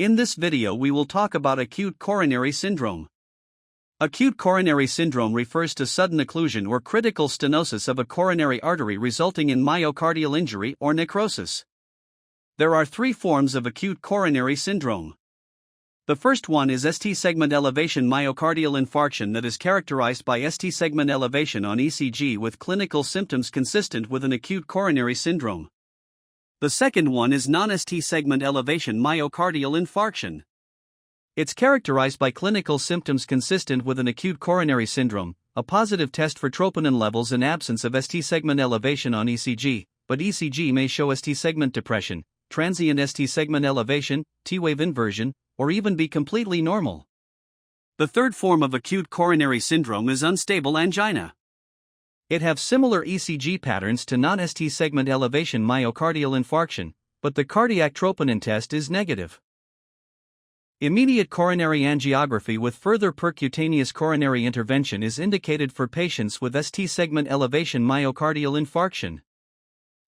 In this video we will talk about acute coronary syndrome. Acute coronary syndrome refers to sudden occlusion or critical stenosis of a coronary artery resulting in myocardial injury or necrosis. There are three forms of acute coronary syndrome. The first one is ST segment elevation myocardial infarction that is characterized by ST segment elevation on ECG with clinical symptoms consistent with an acute coronary syndrome. The second one is non-ST segment elevation myocardial infarction. It's characterized by clinical symptoms consistent with an acute coronary syndrome, a positive test for troponin levels and absence of ST segment elevation on ECG, but ECG may show ST segment depression, transient ST segment elevation, T-wave inversion, or even be completely normal. The third form of acute coronary syndrome is unstable angina. It have similar ECG patterns to non-ST segment elevation myocardial infarction, but the cardiac troponin test is negative. Immediate coronary angiography with further percutaneous coronary intervention is indicated for patients with ST segment elevation myocardial infarction.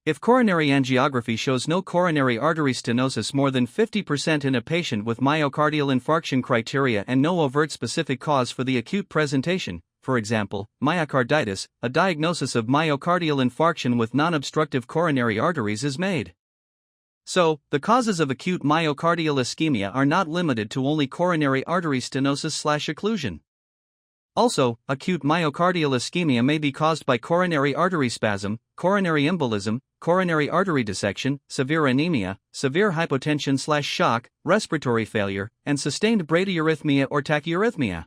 If coronary angiography shows no coronary artery stenosis more than 50% in a patient with myocardial infarction criteria and no overt specific cause for the acute presentation, for example, myocarditis, a diagnosis of myocardial infarction with non-obstructive coronary arteries is made. So, the causes of acute myocardial ischemia are not limited to only coronary artery stenosis/occlusion. Also, acute myocardial ischemia may be caused by coronary artery spasm, coronary embolism, coronary artery dissection, severe anemia, severe hypotension/shock, respiratory failure, and sustained bradyarrhythmia or tachyarrhythmia.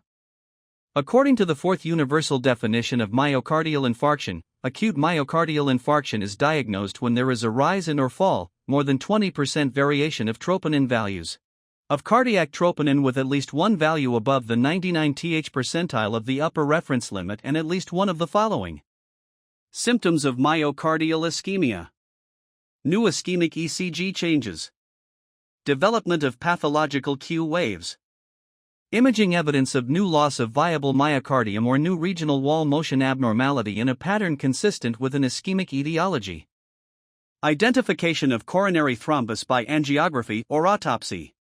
According to the fourth universal definition of myocardial infarction, acute myocardial infarction is diagnosed when there is a rise in or fall, more than 20% variation of troponin values. Of cardiac troponin with at least one value above the 99th percentile of the upper reference limit and at least one of the following. Symptoms of myocardial ischemia. New ischemic ECG changes. Development of pathological Q waves. Imaging evidence of new loss of viable myocardium or new regional wall motion abnormality in a pattern consistent with an ischemic etiology. Identification of coronary thrombus by angiography or autopsy.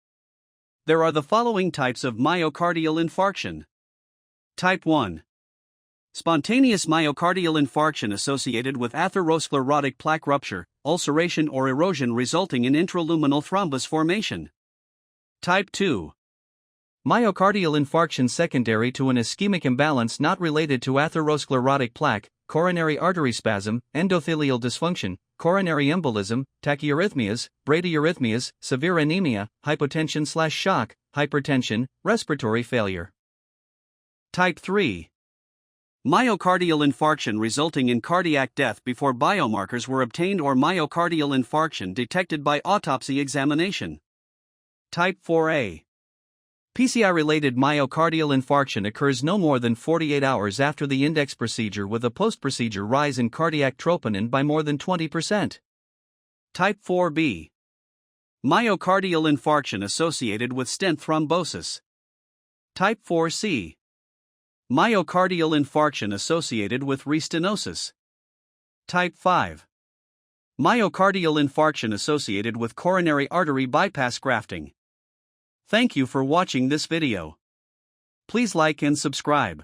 There are the following types of myocardial infarction. Type 1. Spontaneous myocardial infarction associated with atherosclerotic plaque rupture, ulceration or erosion resulting in intraluminal thrombus formation. Type 2. Myocardial infarction secondary to an ischemic imbalance not related to atherosclerotic plaque, coronary artery spasm, endothelial dysfunction, coronary embolism, tachyarrhythmias, bradyarrhythmias, severe anemia, hypotension/shock, hypertension, respiratory failure. Type 3. Myocardial infarction resulting in cardiac death before biomarkers were obtained or myocardial infarction detected by autopsy examination. Type 4A. PCI-related myocardial infarction occurs no more than 48 hours after the index procedure with a post-procedure rise in cardiac troponin by more than 20%. Type 4B. Myocardial infarction associated with stent thrombosis. Type 4C. Myocardial infarction associated with restenosis. Type 5. Myocardial infarction associated with coronary artery bypass grafting. Thank you for watching this video. Please like and subscribe.